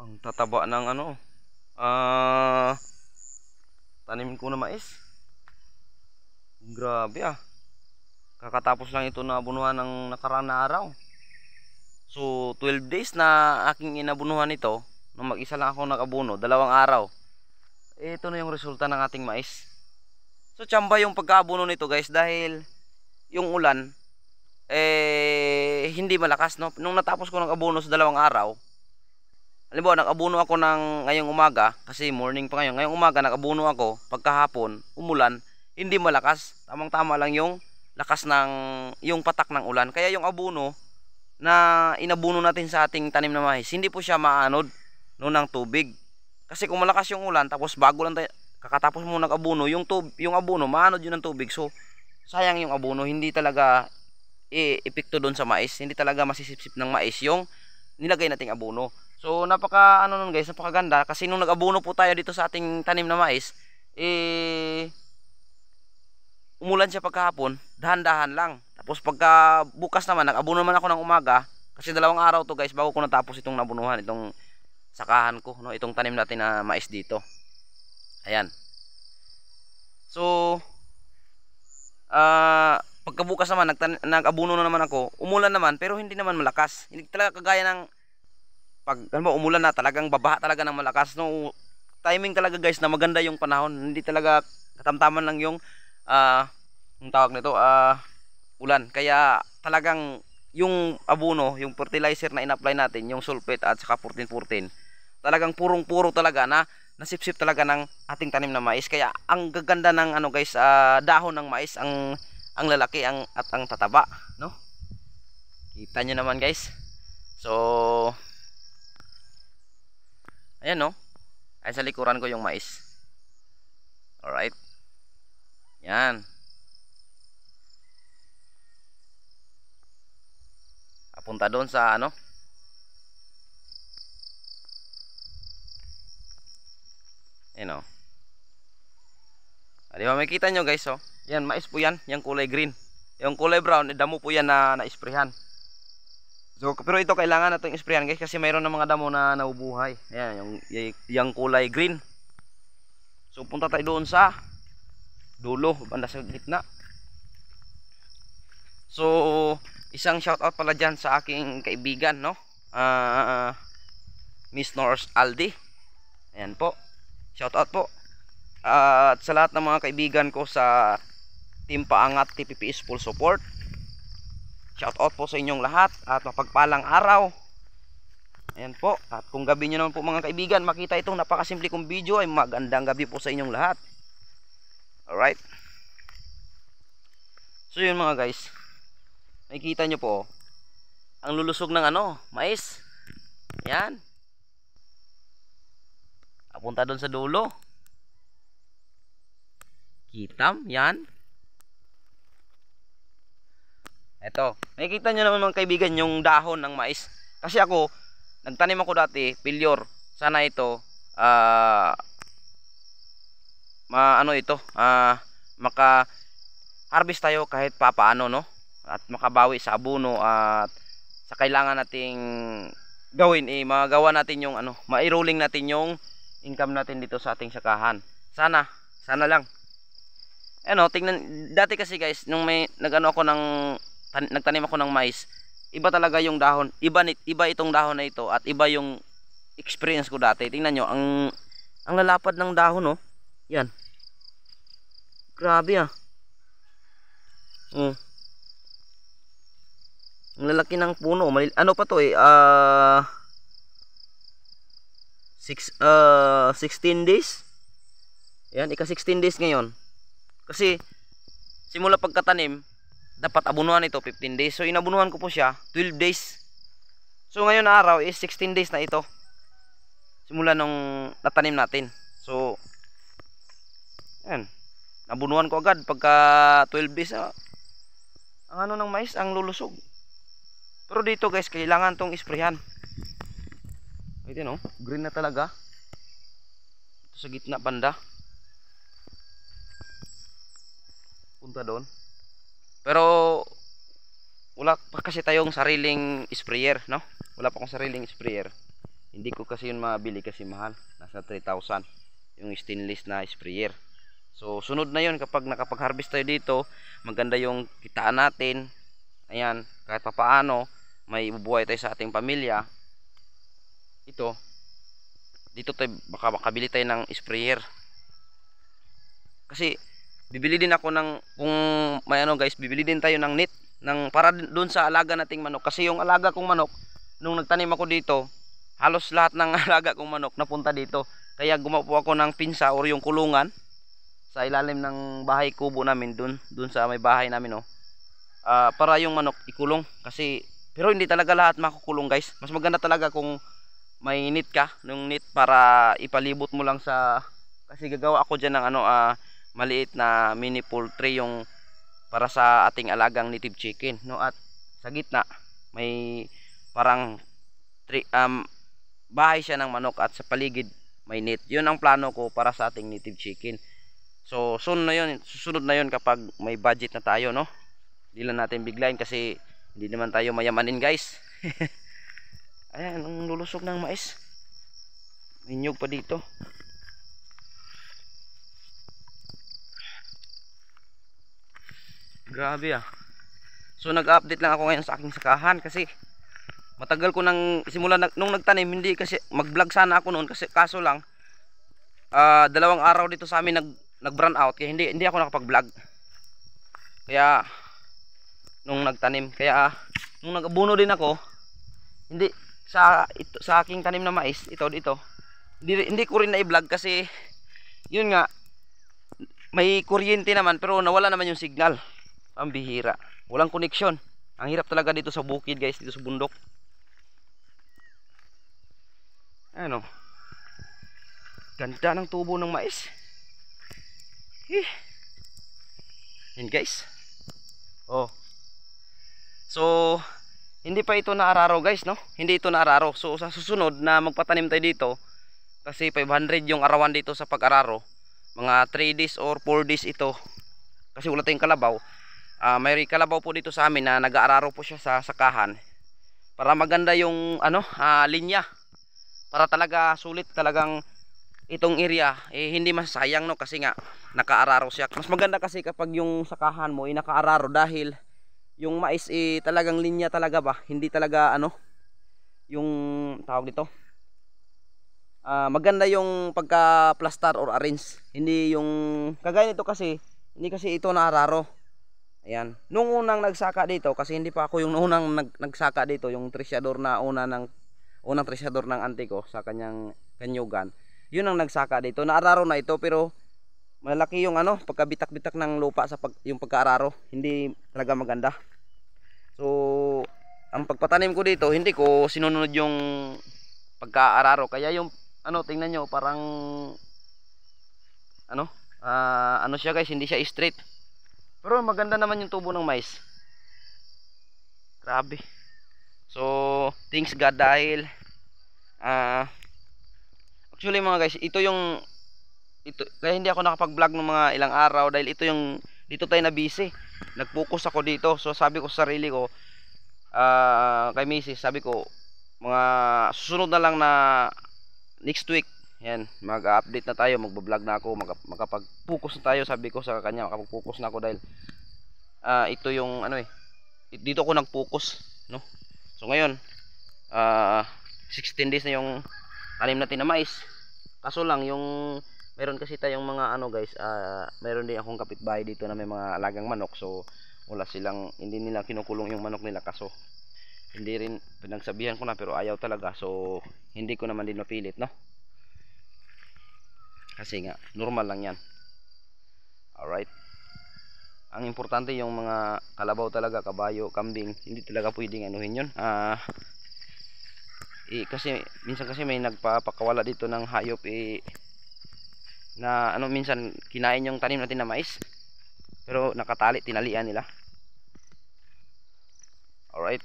Ang tataba ng ano, ah, tanim ko na mais. Grabe ah. Kakatapos lang ito na abunuhan ng nakaraan na araw. So, 12 days na aking inabunuhan ito. Nung mag-isa lang ako nag-abuno, 2 araw. Ito na yung resulta ng ating mais. So, tsamba yung pagkaabuno nito guys dahil yung ulan, hindi malakas, no? Nung natapos ko ng abuno sa 2 araw, halimbawa, nag-abuno ako ng ngayong umaga, kasi morning pa ngayon. Ngayong umaga, nag-abuno ako. Pagkahapon, umulan, hindi malakas. Tamang-tama lang yung lakas ng, yung patak ng ulan. Kaya yung abuno na inabuno natin sa ating tanim na mais, hindi po siya maanod no, ng tubig. Kasi kung malakas yung ulan, tapos bago lang tayo, kakatapos mo nag-abuno, yung abuno, maanod yun ng tubig. So, sayang yung abuno, hindi talaga epekto doon sa mais. Hindi talaga masisipsip ng mais yung nilagay nating abuno. So napaka ano nun guys, napakaganda kasi nung nag-abuno po tayo dito sa ating tanim na mais, umulan siya pagkahapon, dahan-dahan lang. Tapos pagka bukas naman, nag-abuno naman ako ng umaga kasi 2 araw to guys bago ko natapos itong nabunuhan, itong sakahan ko, no, itong tanim natin na mais dito. Ayan. So pagkabukas naman nag-abuno na naman ako, umulan naman pero hindi naman malakas. Hindi talaga kagaya ng pag ano ba, umulan na talagang babaha talaga ng malakas, no. Timing talaga guys na maganda yung panahon, hindi talaga katamtaman lang yung yung tawag nito ulan. Kaya talagang yung abono, yung fertilizer na in-apply natin, yung sulfate at saka 14-14, talagang purong-puro talaga na nasipsip talaga ng ating tanim na mais. Kaya ang gaganda ng ano guys, dahon ng mais, ang lalaki at ang tataba, no. Kita nyo naman guys. So ayan, no. Ay sa likuran ko yung mais. Alright. Yan. Papunta doon sa ano. Ayan, oh. Di ba makita nyo guys, oh. Yan, mais po yan. Yung kulay green. Yung kulay brown, damo po yan na na-sprayhan. So, pero ito kailangan na itong isprayan guys kasi mayroon ng mga damo na nabubuhay. Ayan, yung kulay green. So, punta tayo doon sa dulo, banda sa gitna. So, isang shoutout pala dyan sa aking kaibigan, no? Miss Norris Aldi. Ayan po. Shoutout po. At sa lahat ng mga kaibigan ko sa Team Paangat TPPS Full Support. Shoutout po sa inyong lahat at mapagpalang araw. Ayan po. At kung gabi nyo naman po mga kaibigan, makita itong napakasimple kong video, ay magandang gabi po sa inyong lahat. Alright. So yun mga guys, nakikita nyo po ang lulusog ng ano, mais. Yan. Apunta doon sa dulo. Kitam, yan. Eto, nakikita nyo naman mga kaibigan yung dahon ng mais. Kasi ako, nagtanim ako dati, pilyor. Sana ito, maka-harvest tayo kahit papaano, no? At makabawi sa abono at sa kailangan nating gawin, magawa natin yung ano, mai-rolling natin yung income natin dito sa ating sakahan. Sana lang. Ano, tingnan, dati kasi guys, nung may nagano ako nagtanim ako ng mais, iba talaga yung dahon, iba itong dahon na ito at iba yung experience ko dati. Tingnan nyo, ang lalapad ng dahon, no. Yan, grabe ah. Ang lalaki ng puno. Ano pa to 16 days. Yan, ika 16 days ngayon. Kasi simula pagkatanim, dapat abunuhan ito 15 days. So inabunuhan ko po siya 12 days. So ngayon na araw is 16 days na ito, simula nung natanim natin. So yan, nabunuhan ko agad pagka 12 days. Ang ano ng mais, ang lulusog. Pero dito guys, kailangan tong isprayan. Ito, no, green na talaga. Ito sa gitna banda. Punta doon. Pero wala pa kasi tayong sariling sprayer, no? Wala pa akong sariling sprayer. Hindi ko kasi yun mabili kasi mahal. Nasa 3,000 yung stainless na sprayer. So sunod na yun, kapag nakapag-harvest tayo dito, maganda yung kitaan natin. Ayan, kahit papaano may bubuhay tayo sa ating pamilya. Ito, dito tayo baka makabili tayo ng sprayer. Kasi bibili din ako ng, kung may ano guys, bibili din tayo ng net ng para doon sa alaga nating manok. Kasi yung alaga kong manok, nung nagtanim ako dito, halos lahat ng alaga kong manok napunta dito. Kaya gumawa po ako ng pinsa or yung kulungan sa ilalim ng bahay kubo namin, doon sa may bahay namin, oh. Para yung manok ikulong. Kasi pero hindi talaga lahat makukulong guys. Mas maganda talaga kung may net ka, nung net para ipalibot mo lang sa, kasi gagawa ako diyan ng ano, maliit na mini poultry yung para sa ating alagang native chicken, no. At sa gitna may parang bahay siya ng manok at sa paligid may net. Yun ang plano ko para sa ating native chicken. So sunod na yun kapag may budget na tayo, no. Hindi lang natin biglayin kasi hindi naman tayo mayamanin guys. Ayan, ang lulusog ng mais. May nyug pa dito. Grabe ah. So nag-update lang ako ngayon sa aking sakahan kasi matagal ko nang simula nung nagtanim. Hindi kasi mag-vlog sana ako noon, kasi kaso lang 2 araw dito sa amin nag-brown out, kaya hindi ako nakapag-vlog. Kaya nung nagtanim, kaya nung nag-abuno din ako, hindi sa aking tanim na mais, dito hindi ko rin na-vlog kasi yun nga, may kuryente naman pero nawala naman yung signal. Ang bihira, walang koneksyon. Ang hirap talaga dito sa bukid guys, dito sa bundok. Ano, ganda ng tubo ng mais. Yan guys. Oh. So hindi pa ito naararo guys, no? Hindi ito naararo. So sa susunod na magpatanim tayo dito, kasi 500 yung arawan dito sa pag-araro, mga 3 days or 4 days ito. Kasi wala tayong kalabaw. May kalabaw po dito sa amin na nag-aararo po siya sa sakahan. Para maganda yung ano, linya. Para talaga sulit talagang itong area, hindi masayang, no, kasi nga nakaararo siya. Mas maganda kasi kapag yung sakahan mo ay nakaararo, dahil yung mais talagang linya talaga ba, hindi talaga ano, yung tawag dito, maganda yung pagka-plaster or arrange. Hindi yung kagaya nito kasi, hindi kasi ito naararo. Ayan, nung unang nagsaka dito, kasi hindi pa ako yung unang nagsaka dito, yung tresyador na unang tresyador ng auntie ko sa kanyang kanyugan, yun ang nagsaka dito. Naararo na ito pero malaki yung ano, pagkabitak-bitak ng lupa sa yung pagkaararo, hindi talaga maganda. So ang pagpatanim ko dito, hindi ko sinunod yung pagkaararo, kaya yung ano, tingnan nyo, parang ano, ano siya guys, hindi siya straight. Pero maganda naman yung tubo ng mais. Grabe. So thanks God, dahil actually mga guys, ito kaya hindi ako nakapag-vlog ng mga ilang araw, dahil dito tayo na busy. Nag-focus ako dito. So sabi ko sa sarili ko, kay Mrs., sabi ko mga susunod na lang na next week, yan, mag-update na tayo, magba-vlog na ako, makapag-focus na tayo. Sabi ko sa kanya, makapag-focus na ako dahil ito yung ano dito ako nag-focus, no. So ngayon 16 days na yung tanim natin na mais. Kaso lang yung meron kasi tayong mga ano guys, meron din akong kapitbahay dito na may mga alagang manok. So hindi nila kinukulong yung manok nila, kaso hindi rin, pinagsabihan ko na pero ayaw talaga. So hindi ko naman din mapilit, no, kasi nga normal lang yan. Alright, ang importante yung mga kalabaw talaga, kabayo, kambing, hindi talaga pwedeng anuhin yun. Kasi minsan kasi may nagpapakawala dito ng hayop na ano, minsan kinain yung tanim natin na mais pero nakatali, tinalian nila. Alright.